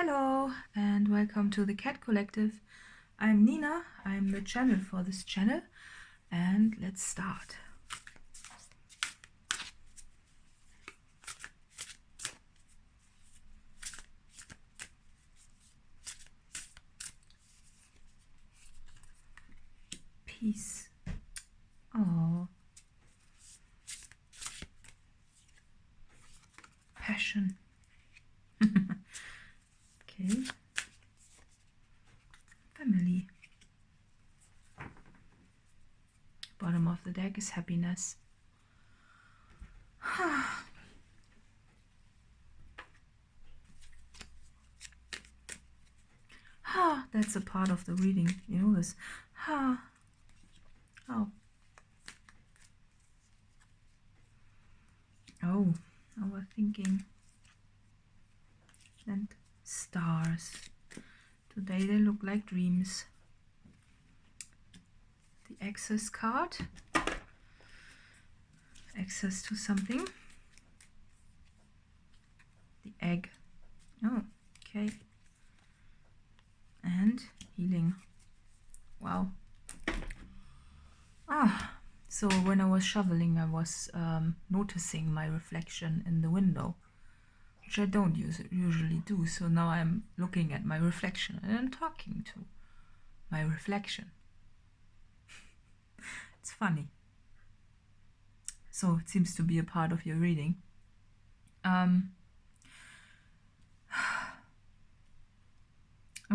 Hello and welcome to the Cat Collective. I'm Nina, I'm the channel for this channel, and let's start. Peace. Oh. Passion. Okay. Family. Bottom of the deck is happiness. That's a part of the reading, you know this. Oh. Oh, overthinking. And stars. Today they look like dreams. The access card. Access to something. The egg. Oh, okay. And healing. Wow. So when I was shoveling, I was noticing my reflection in the window, which I don't usually do. So now I'm looking at my reflection and I'm talking to my reflection. It's funny. So it seems to be a part of your reading. I'm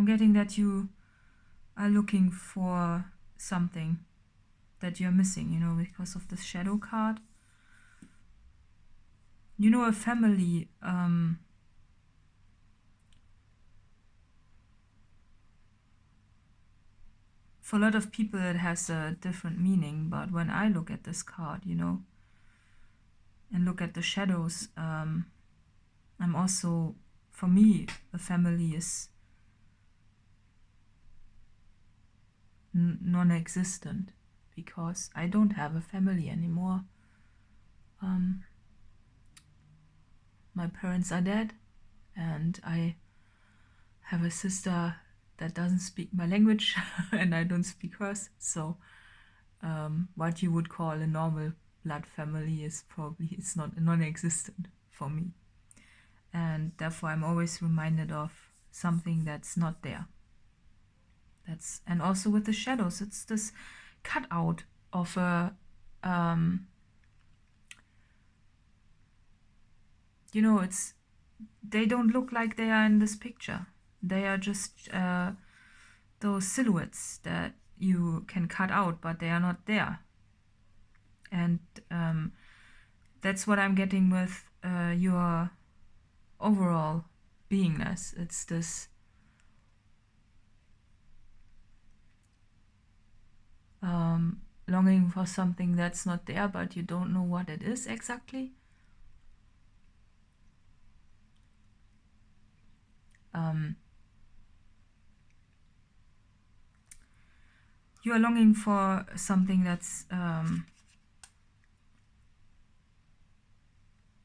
getting that you are looking for something that you're missing, you know, because of the shadow card. You know, a family, for a lot of people it has a different meaning, but when I look at this card, you know, and look at the shadows, I'm also, for me, a family is non-existent because I don't have a family anymore. My parents are dead and I have a sister that doesn't speak my language and I don't speak hers, so what you would call a normal blood family is probably, it's not non-existent for me, and therefore I'm always reminded of something that's not there. That's, and also with the shadows, it's this cutout of a you know, it's, they don't look like they are in this picture. They are just those silhouettes that you can cut out, but they are not there. And that's what I'm getting with your overall beingness. It's this longing for something that's not there, but you don't know what it is exactly. You are longing for something that's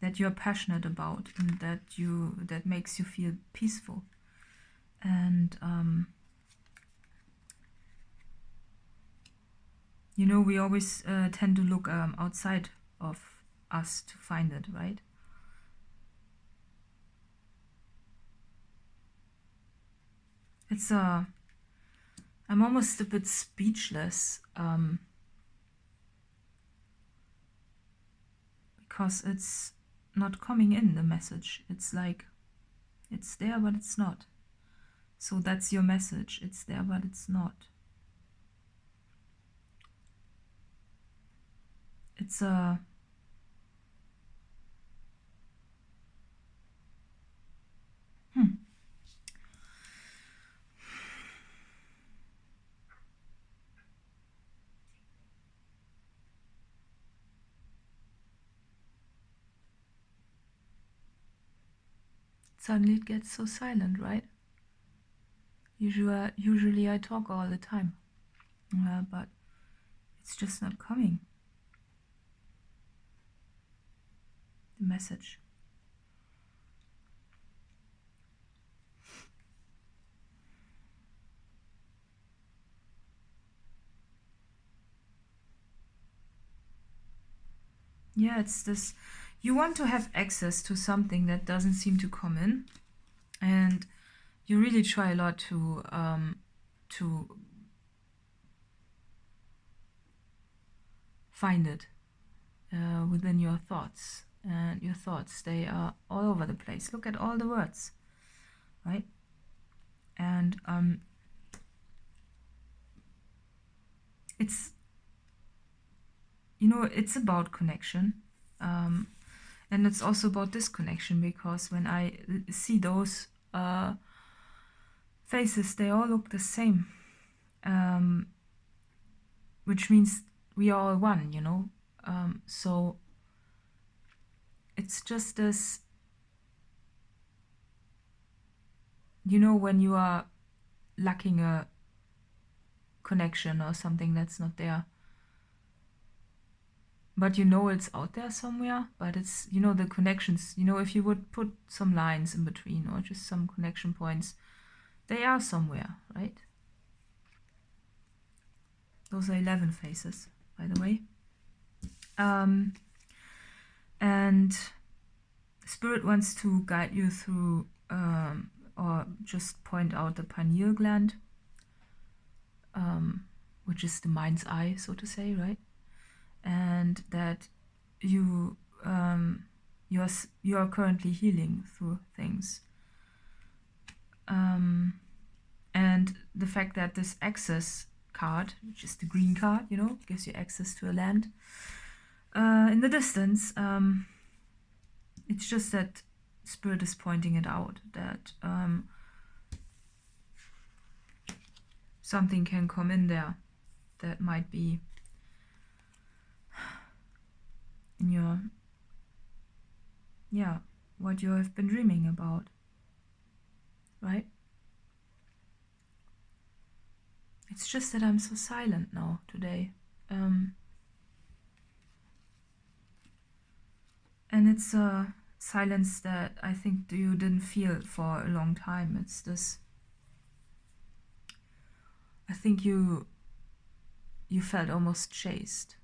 that you're passionate about and that makes you feel peaceful. And you know, we always tend to look outside of us to find it, right? It's I'm almost a bit speechless because it's not coming in, the message. It's like, it's there but it's not. So that's your message. It's there but it's not. It's a suddenly it gets so silent, right? Usually I talk all the time, but it's just not coming. The message. Yeah, it's this. You want to have access to something that doesn't seem to come in, and you really try a lot to find it within your thoughts. And your thoughts, they are all over the place. Look at all the words, right? And it's, you know, it's about connection. And it's also about disconnection, because when I see those faces, they all look the same. Which means we are all one, you know? So it's just this, you know, when you are lacking a connection or something that's not there, but you know it's out there somewhere, but it's, you know, the connections, you know, if you would put some lines in between or just some connection points, they are somewhere, right? Those are 11 faces, by the way. And Spirit wants to guide you through, or just point out the pineal gland, which is the mind's eye, so to say, right? And that you are currently healing through things. And the fact that this access card, which is the green card, you know, gives you access to a land in the distance, it's just that Spirit is pointing it out, that something can come in there that might be in your, yeah, what you have been dreaming about, right? It's just that I'm so silent now today. And it's a silence that I think you didn't feel for a long time. It's this, I think you felt almost chased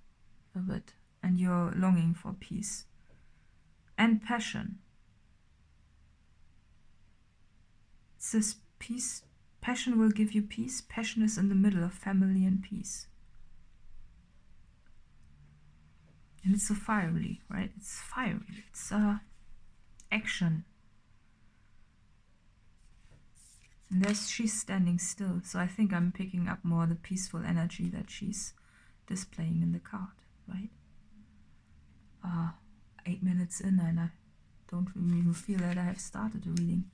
a bit, and you're longing for peace and passion. It's this peace. Passion will give you peace. Passion is in the middle of family and peace. And it's so fiery, right? It's fiery. It's action. And she's standing still. So I think I'm picking up more the peaceful energy that she's displaying in the card, right? 8 minutes in, and I don't even feel that I have started the reading.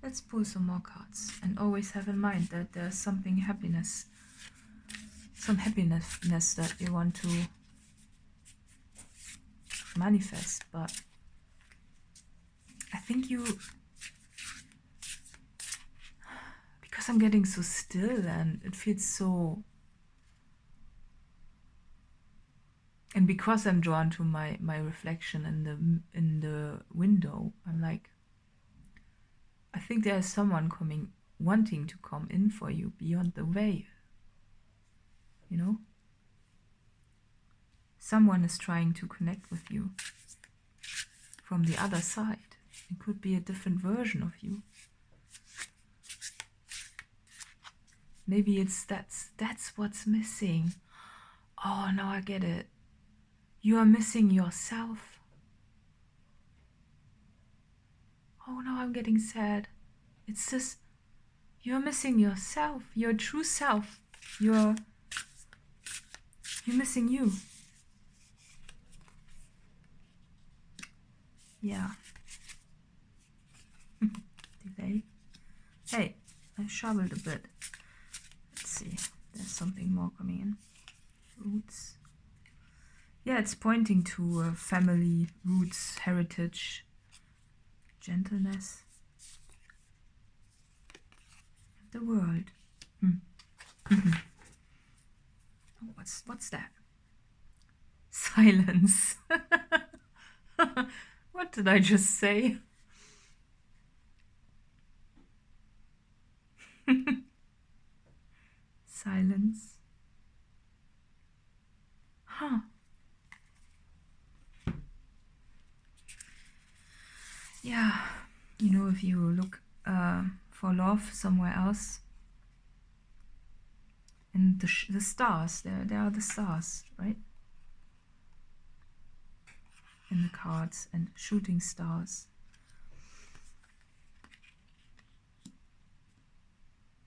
Let's pull some more cards, and always have in mind that there's something some happiness that you want to manifest, but I think because I'm getting so still and it feels so, and because I'm drawn to my reflection in the window, I'm like, I think there's someone wanting to come in for you beyond the veil, you know? Someone is trying to connect with you from the other side. It could be a different version of you. Maybe it's that's what's missing. Oh, now I get it. You are missing yourself. Oh, now I'm getting sad. It's just, you're missing yourself, your true self. You're missing you. Yeah. Delay. Hey, I shoveled a bit. Let's see. There's something more coming in. Roots. Yeah, it's pointing to family, roots, heritage, gentleness. The world. Oh, what's that? Silence. What did I just say? Silence. Huh. Yeah, you know, if you look for love somewhere else, in the stars, there are the stars, right? In the cards, and shooting stars.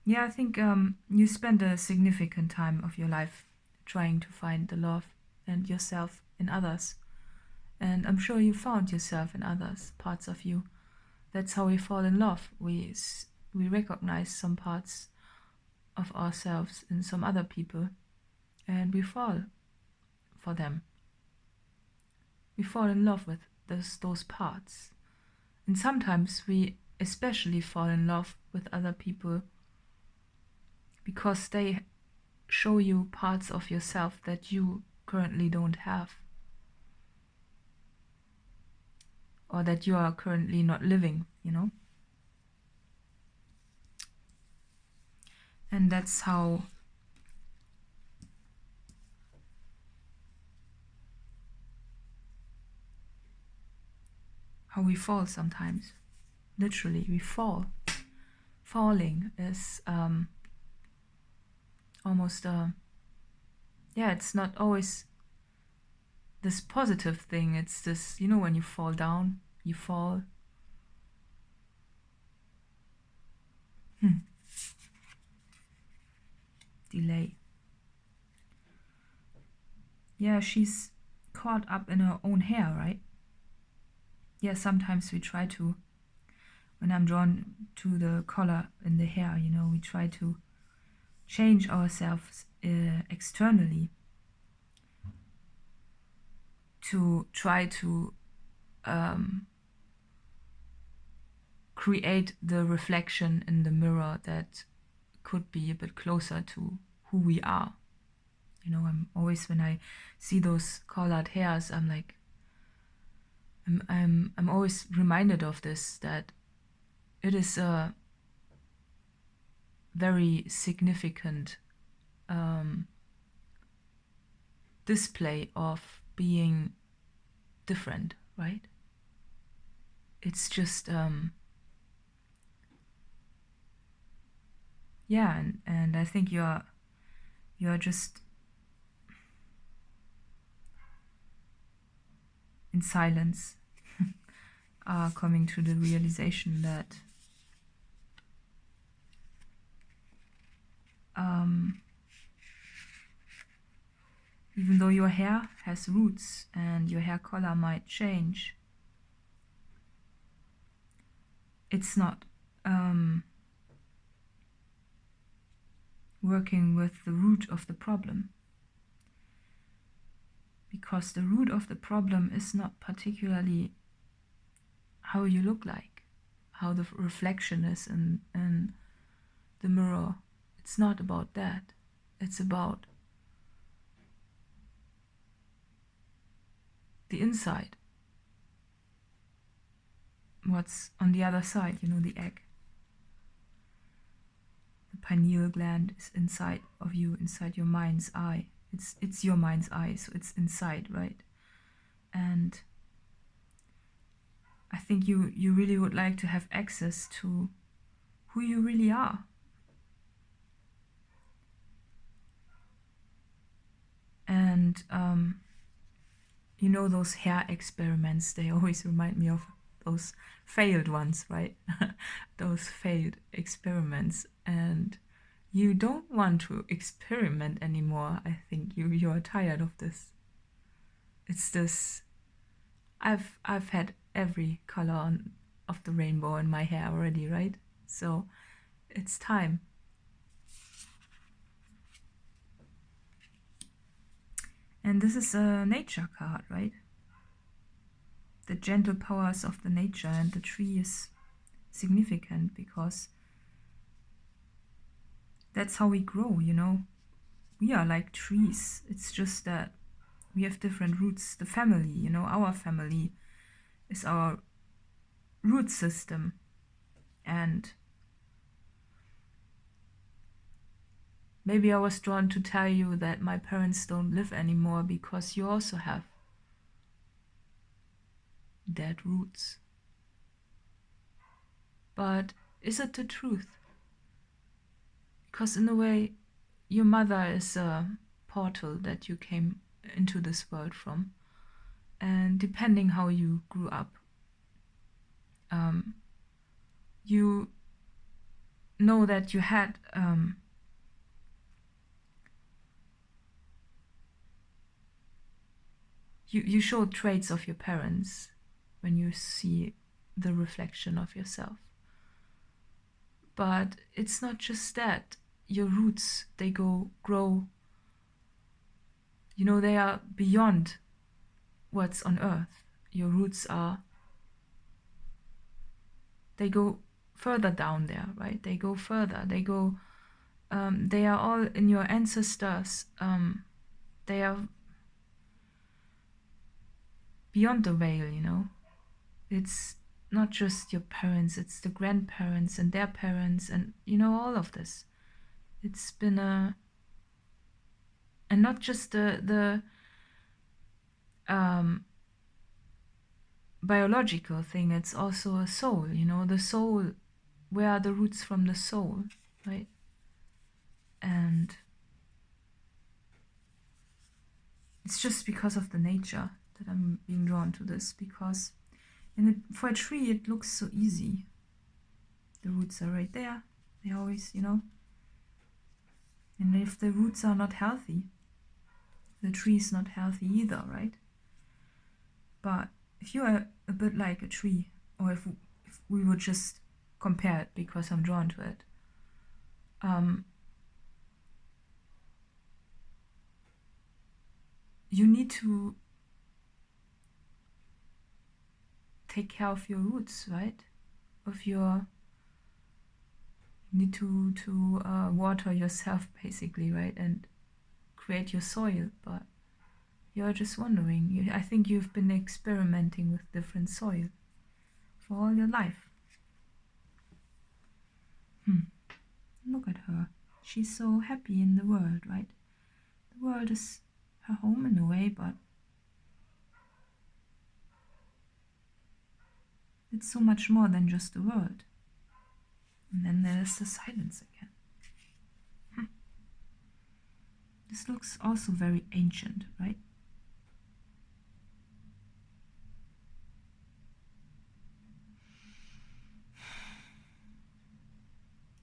Yeah, I think you spend a significant time of your life trying to find the love and yourself in others. And I'm sure you found yourself in others, parts of you. That's how we fall in love. We recognize some parts of ourselves in some other people, and we fall for them. We fall in love with those parts. And sometimes we especially fall in love with other people because they show you parts of yourself that you currently don't have, or that you are currently not living, you know? And that's how we fall sometimes. Literally, we fall. Falling is almost yeah, it's not always this positive thing. It's this, you know, when you fall down, you fall. Delay. Yeah, she's caught up in her own hair, right? Yeah, sometimes we try to, when I'm drawn to the color in the hair, you know, we try to change ourselves externally to try to create the reflection in the mirror that could be a bit closer to who we are. You know, I'm always, when I see those colored hairs, I'm like, I'm always reminded of this, that it is a very significant display of being different, right? It's just yeah, and I think you're just in silence are coming to the realization that even though your hair has roots and your hair color might change, it's not working with the root of the problem. Because the root of the problem is not particularly how you look like, how the reflection is in the mirror. It's not about that. It's about the inside. What's on the other side, you know, the egg. The pineal gland is inside of you, inside your mind's eye. It's your mind's eye, so it's inside, right? And I think you really would like to have access to who you really are. And you know, those hair experiments, they always remind me of those failed ones, right? Those failed experiments. And you don't want to experiment anymore. I think you are tired of this. It's this, I've had every color of the rainbow in my hair already, right? So it's time. And this is a nature card, right? The gentle powers of the nature, and the tree is significant because that's how we grow, you know. We are like trees. It's just that we have different roots. The family, you know, our family is our root system. And maybe I was drawn to tell you that my parents don't live anymore because you also have dead roots. But is it the truth? Because in a way, your mother is a portal that you came into this world from. And depending how you grew up, you know that you had you show traits of your parents when you see the reflection of yourself. But it's not just that. Your roots, they grow, you know, they are beyond what's on earth. Your roots they go further down there, right? They go further. They are all in your ancestors. They are beyond the veil, you know. It's not just your parents, it's the grandparents and their parents and, you know, all of this. It's been and not just the biological thing, it's also a soul, you know, the soul. Where are the roots from the soul, right? And it's just because of the nature that I'm being drawn to this, because for a tree it looks so easy. The roots are right there. They always, you know. And if the roots are not healthy, the tree is not healthy either, right? But if you are a bit like a tree, or if we would just compare it because I'm drawn to it, you need to take care of your roots, right? You need to water yourself, basically, right? And create your soil. But you're just wondering. I think you've been experimenting with different soil for all your life. Look at her. She's so happy in the world, right? The world is her home in a way, but it's so much more than just the world. And then there's the silence again. This looks also very ancient, right?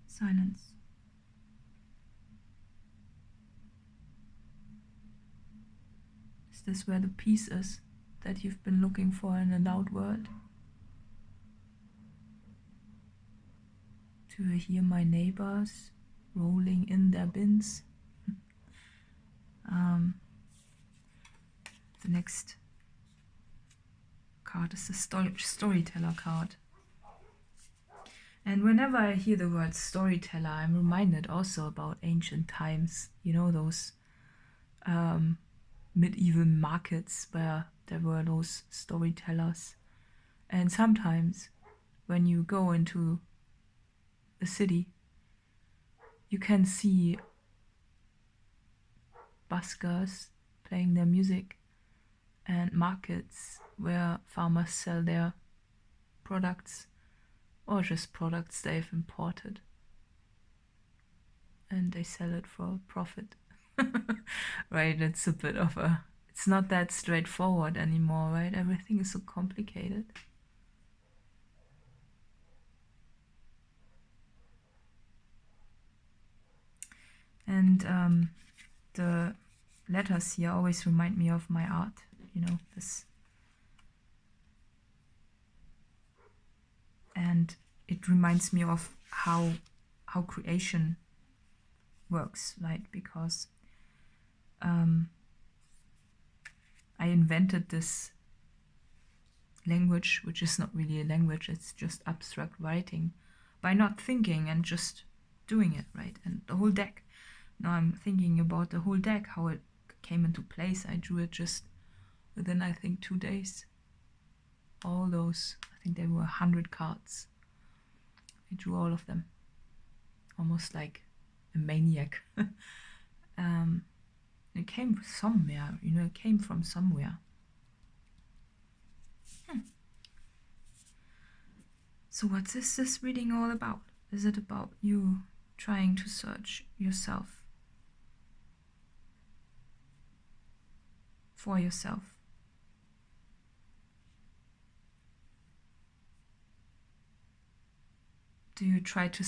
Silence. Is this where the peace is that you've been looking for in a loud world? Do you hear my neighbors rolling in their bins? The next card is the storyteller card. And whenever I hear the word storyteller, I'm reminded also about ancient times. You know, those medieval markets where there were those storytellers. And sometimes when you go into a city, you can see buskers playing their music and markets where farmers sell their products or just products they've imported, and they sell it for profit. Right? It's a bit of it's not that straightforward anymore, right? Everything is so complicated. And the letters here always remind me of my art, you know, this. And it reminds me of how creation works, right? Because I invented this language, which is not really a language, it's just abstract writing, by not thinking and just doing it, right? And the whole deck, now I'm thinking about the whole deck, how it came into place. I drew it just within, I think, 2 days. All those, I think there were 100 cards. I drew all of them, almost like a maniac. It came somewhere, you know, it came from somewhere. So what is this reading all about? Is it about you trying to search yourself? For yourself? Do you try to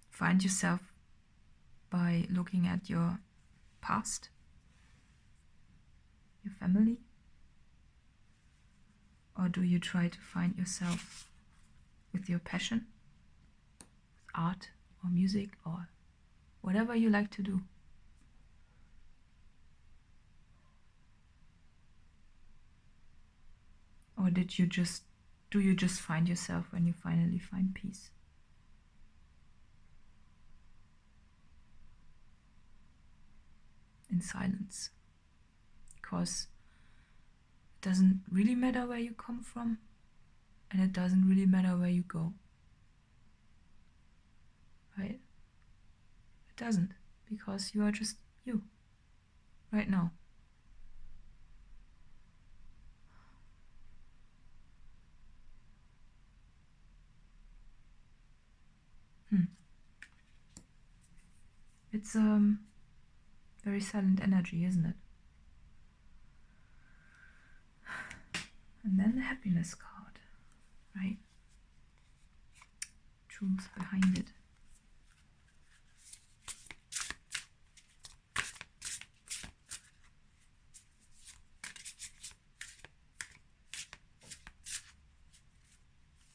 find yourself by looking at your past, your family? Or do you try to find yourself with your passion, with art or music or whatever you like to do? Or do you just find yourself when you finally find peace? In silence. Because it doesn't really matter where you come from, and it doesn't really matter where you go. Right? It doesn't, because you are just you, right now. It's very silent energy, isn't it? And then the happiness card, right? Truth behind it.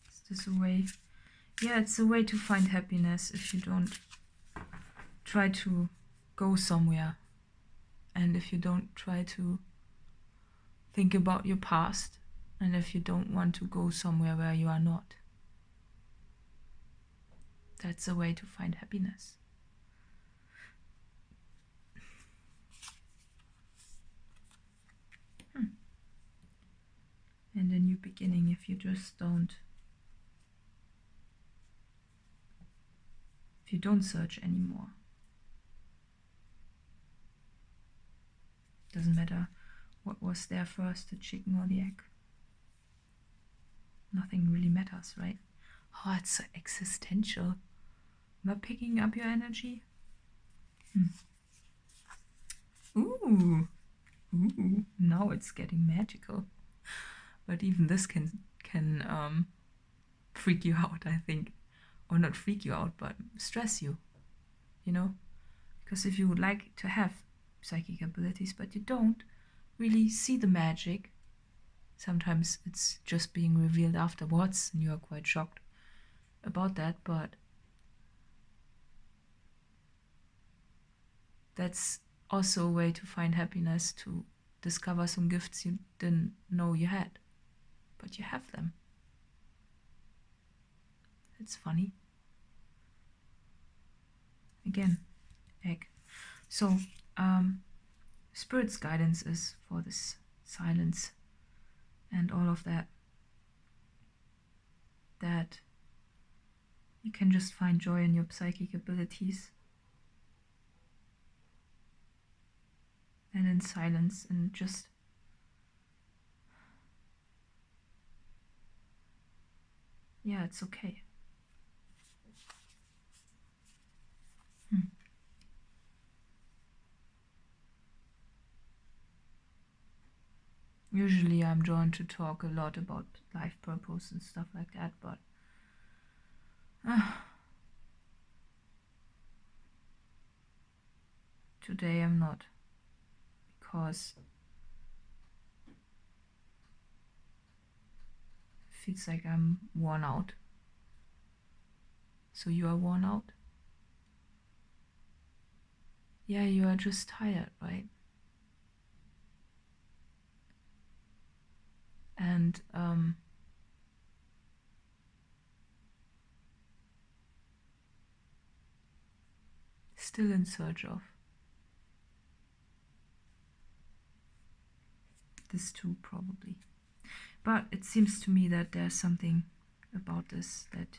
Is this a way? Yeah, it's a way to find happiness if you don't try to go somewhere, and if you don't try to think about your past, and if you don't want to go somewhere where you are not. That's a way to find happiness. And a new beginning if you just don't. If you don't search anymore. Doesn't matter what was there first, the chicken or the egg. Nothing really matters, right? Oh, it's so existential. Am I picking up your energy? Ooh, now it's getting magical. But even this can freak you out, I think. Or not freak you out, but stress you, you know? Because if you would like to have psychic abilities, but you don't really see the magic, sometimes it's just being revealed afterwards, and you are quite shocked about that, but that's also a way to find happiness, to discover some gifts you didn't know you had, but you have them. It's funny. Again, egg. So, Spirit's guidance is for this silence and all of that. That you can just find joy in your psychic abilities. And in silence, and just yeah, it's okay. Usually I'm drawn to talk a lot about life purpose and stuff like that, but today I'm not, because it feels like I'm worn out. So you are worn out? Yeah, you are just tired, right? And still in search of this too, probably. But it seems to me that there's something about this, that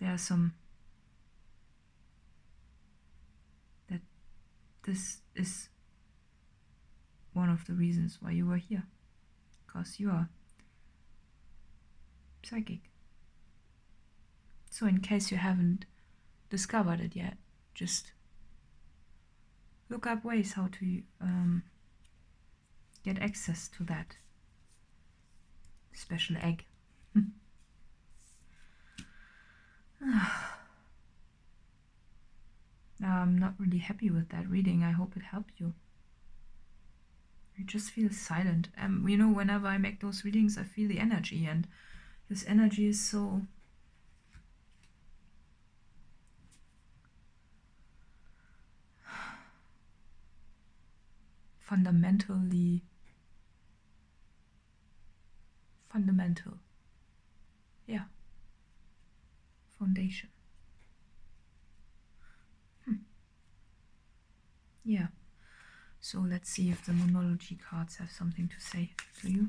there are some, that this is one of the reasons why you were here, because you are psychic. So in case you haven't discovered it yet, just look up ways how to get access to that special egg. I'm not really happy with that reading. I hope it helped you. I just feel silent. You know, whenever I make those readings, I feel the energy, and this energy is so fundamental. Yeah. Foundation. Yeah. So let's see if the Moonology cards have something to say to you.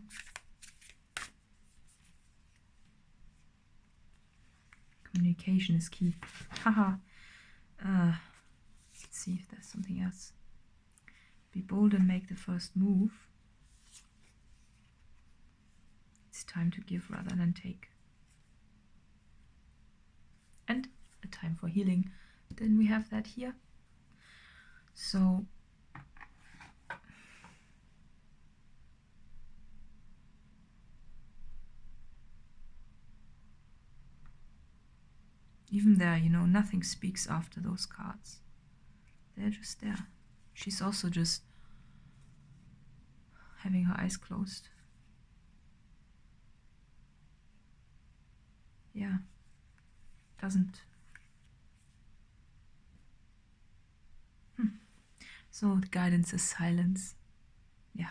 Communication is key. Haha. Let's see if there's something else. Be bold and make the first move. It's time to give rather than take. And a time for healing. Then we have that here. So even there, you know, nothing speaks after those cards. They're just there. She's also just having her eyes closed. Yeah. Doesn't. So the guidance is silence. Yeah.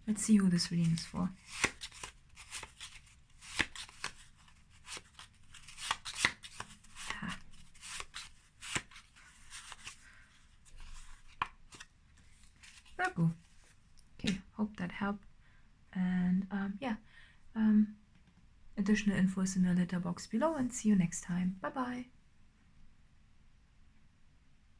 Let's see who this reading is for. Virgo. Okay, hope that helped. And yeah, additional info is in the letter box below, and see you next time. Bye bye.